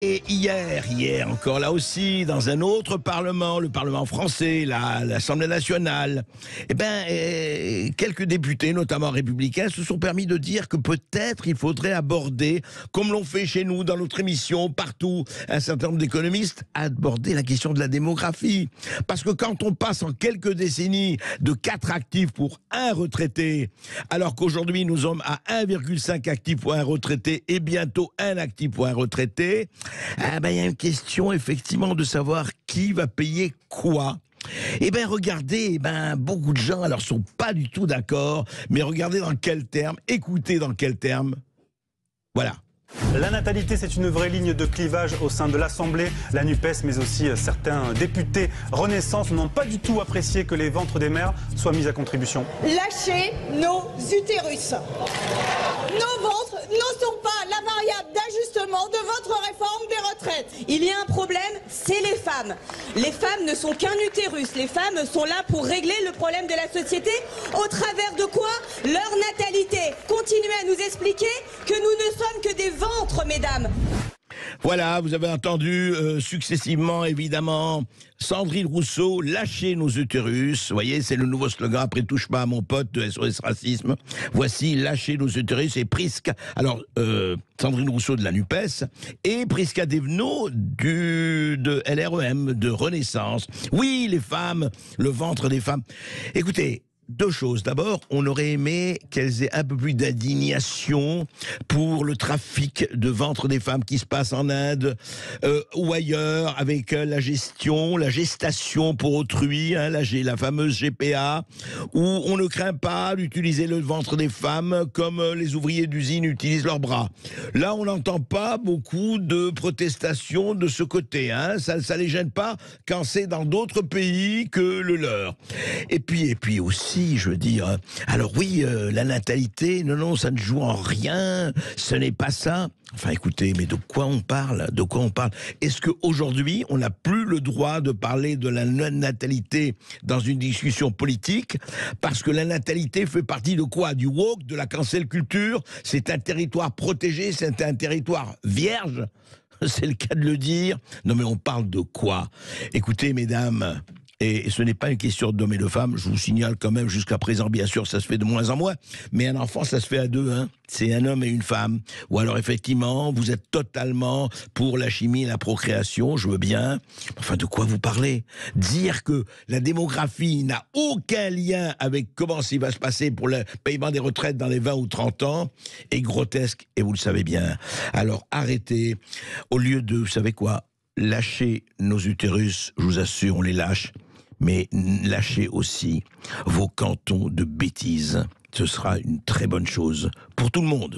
Et hier encore là aussi, dans un autre parlement, le Parlement français, l'Assemblée nationale, quelques députés, notamment républicains, se sont permis de dire que peut-être il faudrait aborder, comme l'ont fait chez nous dans notre émission, partout, un certain nombre d'économistes, aborder la question de la démographie. Parce que quand on passe en quelques décennies de 4 actifs pour un retraité, alors qu'aujourd'hui nous sommes à 1,5 actifs pour un retraité et bientôt 1 actif pour un retraité, il y a une question effectivement de savoir qui va payer quoi. Regardez, beaucoup de gens alors sont pas du tout d'accord, mais regardez dans quels termes, écoutez dans quels termes. Voilà. La natalité, c'est une vraie ligne de clivage au sein de l'Assemblée. La NUPES, mais aussi certains députés Renaissance n'ont pas du tout apprécié que les ventres des mères soient mis à contribution. Lâchez nos utérus. Nos ventres ne sont pas la variable d'ajustement de votre réforme des retraites. Il y a un problème, c'est les femmes. Les femmes ne sont qu'un utérus. Les femmes sont là pour régler le problème de la société. Au travers de quoi? Leur natalité. Continuez à nous expliquer que nous ne sommes que des ventres, mesdames. Voilà, vous avez entendu successivement, évidemment, Sandrine Rousseau, lâchez nos utérus. Vous voyez, c'est le nouveau slogan, après touche pas à mon pote de SOS Racisme. Voici, lâchez nos utérus, et Prisca, alors, Sandrine Rousseau de la NUPES, et Prisca Deveno de LREM, de Renaissance. Oui, les femmes, le ventre des femmes. Écoutez, 2 choses. D'abord, on aurait aimé qu'elles aient un peu plus d'indignation pour le trafic de ventre des femmes qui se passe en Inde ou ailleurs, avec la gestation pour autrui, la fameuse GPA, où on ne craint pas d'utiliser le ventre des femmes comme les ouvriers d'usine utilisent leurs bras. Là, on n'entend pas beaucoup de protestations de ce côté. Ça les gêne pas quand c'est dans d'autres pays que le leur. Et puis aussi, je veux dire, alors oui, la natalité, non, ça ne joue en rien, ce n'est pas ça. Enfin, écoutez, mais de quoi on parle? Est-ce qu'aujourd'hui, on n'a plus le droit de parler de la natalité dans une discussion politique? Parce que la natalité fait partie de quoi? Du woke, de la cancel culture? C'est un territoire protégé, c'est un territoire vierge? C'est le cas de le dire. Non, mais on parle de quoi? Écoutez, mesdames, et ce n'est pas une question d'hommes et de femmes, je vous signale quand même, jusqu'à présent, bien sûr, ça se fait de moins en moins, mais un enfant, ça se fait à 2, c'est un homme et une femme. Ou alors, effectivement, vous êtes totalement pour la chimie et la procréation, je veux bien. Enfin, de quoi vous parlez? Dire que la démographie n'a aucun lien avec comment ça va se passer pour le paiement des retraites dans les 20 ou 30 ans est grotesque, et vous le savez bien. Alors, arrêtez, au lieu de, vous savez quoi, lâcher nos utérus, je vous assure, on les lâche, mais lâchez aussi vos cantons de bêtises. Ce sera une très bonne chose pour tout le monde.